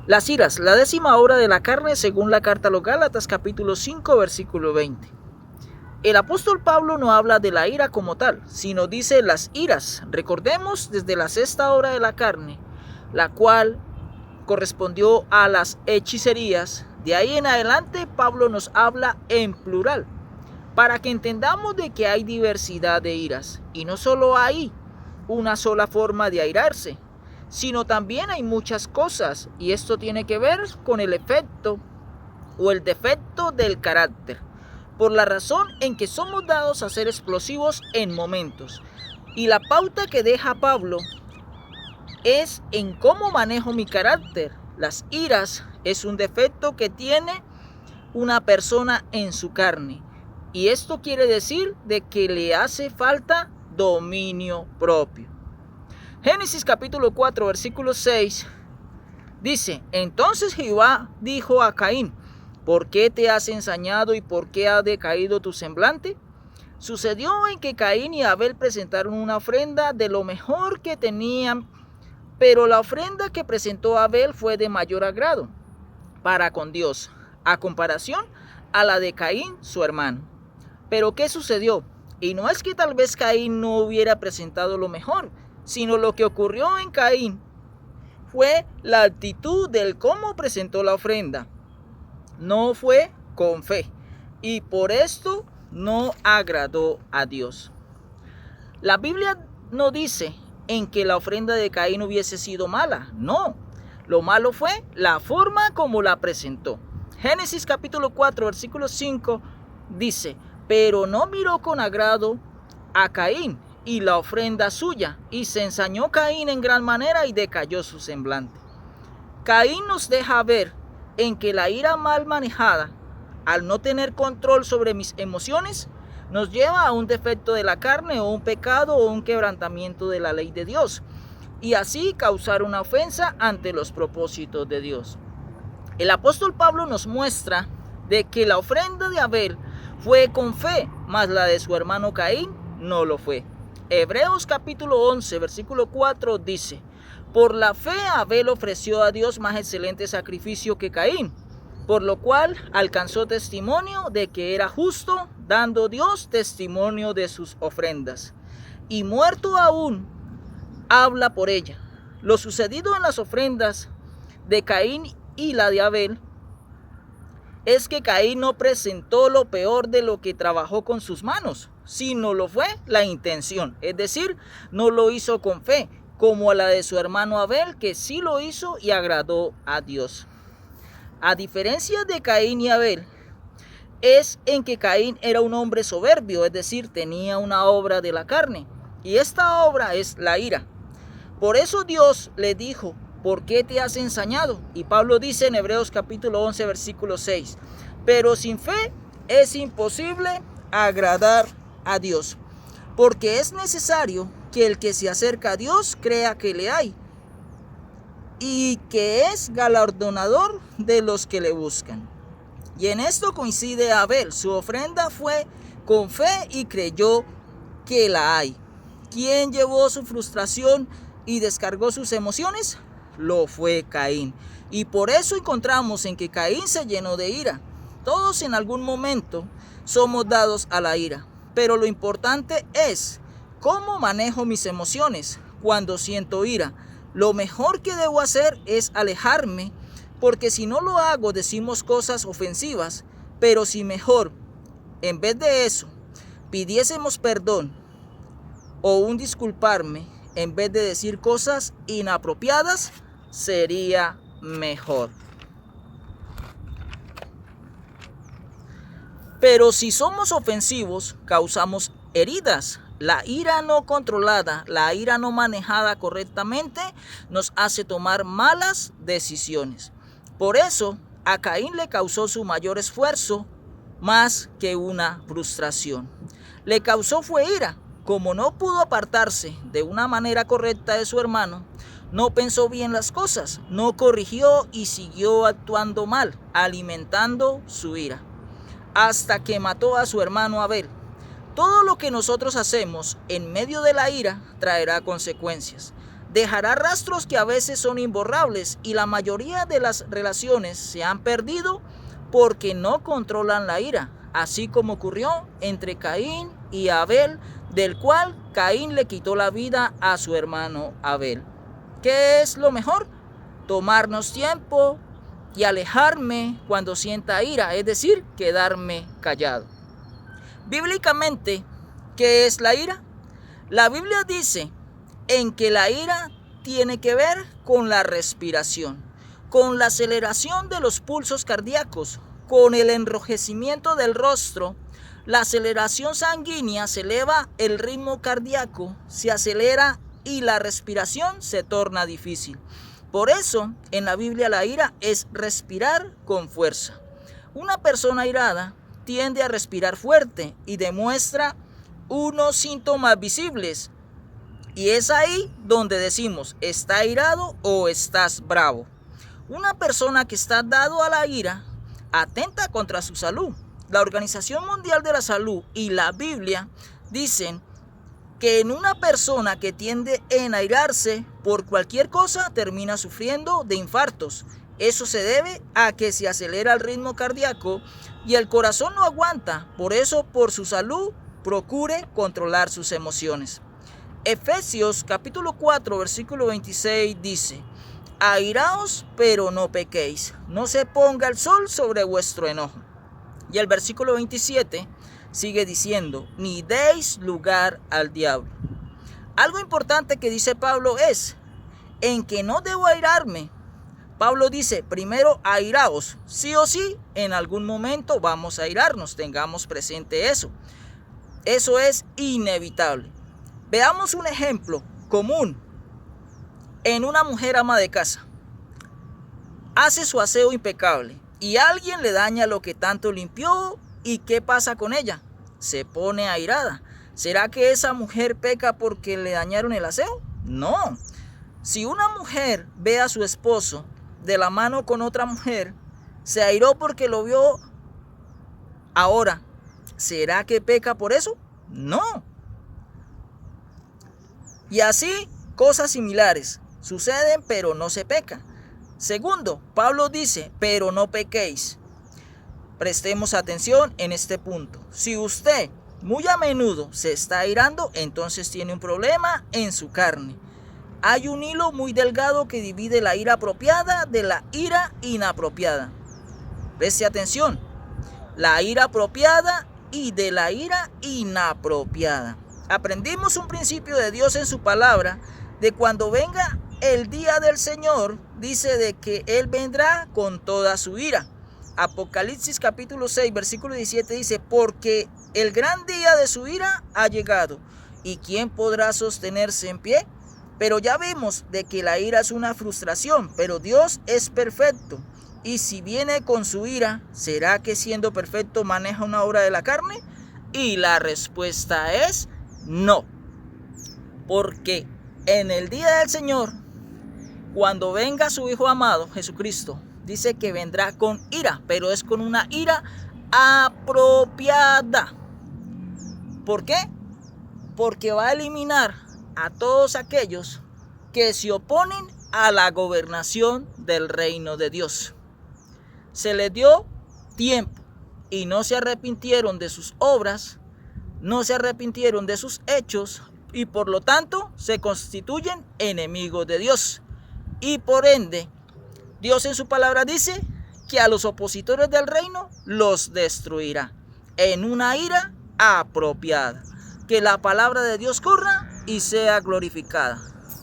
Las iras, la 10ª obra de la carne según la carta a los Gálatas capítulo 5 versículo 20. El apóstol Pablo no habla de la ira como tal, sino dice las iras. Recordemos desde la 6ª obra de la carne, la cual correspondió a las hechicerías. De ahí en adelante Pablo nos habla en plural, para que entendamos de que hay diversidad de iras, y no solo hay una sola forma de airarse, sino también hay muchas cosas, y esto tiene que ver con el efecto o el defecto del carácter, por la razón en que somos dados a ser explosivos en momentos. Y la pauta que deja Pablo es en cómo manejo mi carácter. Las iras es un defecto que tiene una persona en su carne, y esto quiere decir de que le hace falta dominio propio. Génesis capítulo 4 versículo 6 dice: entonces Jehová dijo a Caín: ¿por qué te has ensañado y por qué ha decaído tu semblante? Sucedió en que Caín y Abel presentaron una ofrenda de lo mejor que tenían, pero la ofrenda que presentó Abel fue de mayor agrado para con Dios, a comparación a la de Caín, su hermano. Pero ¿qué sucedió? Y no es que tal vez Caín no hubiera presentado lo mejor, sino lo que ocurrió en Caín fue la actitud del cómo presentó la ofrenda. No fue con fe, y por esto no agradó a Dios. La Biblia no dice en que la ofrenda de Caín hubiese sido mala, no. Lo malo fue la forma como la presentó. Génesis capítulo 4 versículo 5 dice: pero no miró con agrado a Caín y la ofrenda suya, y se ensañó Caín en gran manera y decayó su semblante. Caín nos deja ver en que la ira mal manejada, al no tener control sobre mis emociones, nos lleva a un defecto de la carne o un pecado o un quebrantamiento de la ley de Dios, y así causar una ofensa ante los propósitos de Dios. El apóstol Pablo nos muestra de que la ofrenda de Abel fue con fe, mas la de su hermano Caín no lo fue. Hebreos capítulo 11 versículo 4 dice: por la fe Abel ofreció a Dios más excelente sacrificio que Caín, por lo cual alcanzó testimonio de que era justo, dando Dios testimonio de sus ofrendas. Y muerto aún, habla por ella. Lo sucedido en las ofrendas de Caín y la de Abel es que Caín no presentó lo peor de lo que trabajó con sus manos, sino lo fue la intención, es decir, no lo hizo con fe, como a la de su hermano Abel, que sí lo hizo y agradó a Dios. A diferencia de Caín y Abel, es en que Caín era un hombre soberbio, es decir, tenía una obra de la carne, y esta obra es la ira. Por eso Dios le dijo: ¿por qué te has ensañado? Y Pablo dice en Hebreos capítulo 11 versículo 6: pero sin fe es imposible agradar a Dios, porque es necesario que el que se acerca a Dios crea que le hay, y que es galardonador de los que le buscan. Y en esto coincide Abel. Su ofrenda fue con fe y creyó que la hay. ¿Quién llevó su frustración y descargó sus emociones? Lo fue Caín. Y por eso encontramos en que Caín se llenó de ira. Todos en algún momento somos dados a la ira, pero lo importante es cómo manejo mis emociones cuando siento ira. Lo mejor que debo hacer es alejarme, porque si no lo hago decimos cosas ofensivas, pero si mejor, en vez de eso, pidiésemos perdón o un disculparme, en vez de decir cosas inapropiadas, sería mejor. Pero si somos ofensivos, causamos heridas. La ira no controlada, la ira no manejada correctamente, nos hace tomar malas decisiones. Por eso, a Caín le causó su mayor esfuerzo más que una frustración. Le causó fue ira. Como no pudo apartarse de una manera correcta de su hermano, no pensó bien las cosas, no corrigió y siguió actuando mal, alimentando su ira, hasta que mató a su hermano Abel. Todo lo que nosotros hacemos en medio de la ira traerá consecuencias. dejará rastros que a veces son imborrables y la mayoría de las relaciones se han perdido porque no controlan la ira, así como ocurrió entre Caín y Abel, del cual Caín le quitó la vida a su hermano Abel. ¿Qué es lo mejor? Tomarnos tiempo y alejarme cuando sienta ira, es decir, quedarme callado. Bíblicamente, ¿qué es la ira? La Biblia dice en que la ira tiene que ver con la respiración, con la aceleración de los pulsos cardíacos, con el enrojecimiento del rostro. La aceleración sanguínea se eleva, el ritmo cardíaco se acelera y la respiración se torna difícil. Por eso, en la Biblia la ira es respirar con fuerza. Una persona airada tiende a respirar fuerte y demuestra unos síntomas visibles. Y es ahí donde decimos, ¿está airado o estás bravo? Una persona que está dado a la ira atenta contra su salud. La Organización Mundial de la Salud y la Biblia dicen que en una persona que tiende a enairarse por cualquier cosa termina sufriendo de infartos. Eso se debe a que se acelera el ritmo cardíaco y el corazón no aguanta. Por eso, por su salud, procure controlar sus emociones. Efesios capítulo 4, versículo 26 dice: airaos, pero no pequéis, no se ponga el sol sobre vuestro enojo. Y el versículo 27 sigue diciendo: ni deis lugar al diablo. Algo importante que dice Pablo es en que no debo airarme. Pablo dice, primero airaos, sí o sí, en algún momento vamos a airarnos, tengamos presente eso. Eso es inevitable. Veamos un ejemplo común en una mujer ama de casa. Hace su aseo impecable y alguien le daña lo que tanto limpió. ¿Y qué pasa con ella? Se pone airada. ¿Será que esa mujer peca porque le dañaron el aseo? No. Si una mujer ve a su esposo de la mano con otra mujer, se airó porque lo vio. Ahora, ¿será que peca por eso? No. Y así, cosas similares suceden, pero no se peca. Segundo, Pablo dice, pero no pequéis. Prestemos atención en este punto. Si usted muy a menudo se está airando, entonces tiene un problema en su carne. Hay un hilo muy delgado que divide la ira apropiada de la ira inapropiada. Preste atención. La ira apropiada y de la ira inapropiada. Aprendimos un principio de Dios en su palabra, de cuando venga el día del Señor, dice de que Él vendrá con toda su ira. Apocalipsis capítulo 6, versículo 17 dice, porque el gran día de su ira ha llegado, ¿y quién podrá sostenerse en pie? Pero ya vimos de que la ira es una frustración, pero Dios es perfecto. Y si viene con su ira, ¿será que siendo perfecto maneja una obra de la carne? Y la respuesta es no. Porque en el día del Señor, cuando venga su Hijo amado, Jesucristo, dice que vendrá con ira, pero es con una ira apropiada. ¿Por qué? Porque va a eliminar a todos aquellos que se oponen a la gobernación del reino de Dios. Se les dio tiempo y no se arrepintieron de sus obras, no se arrepintieron de sus hechos y por lo tanto se constituyen enemigos de Dios. Y por ende, Dios en su palabra dice que a los opositores del reino los destruirá en una ira apropiada. Que la palabra de Dios corra y sea glorificada.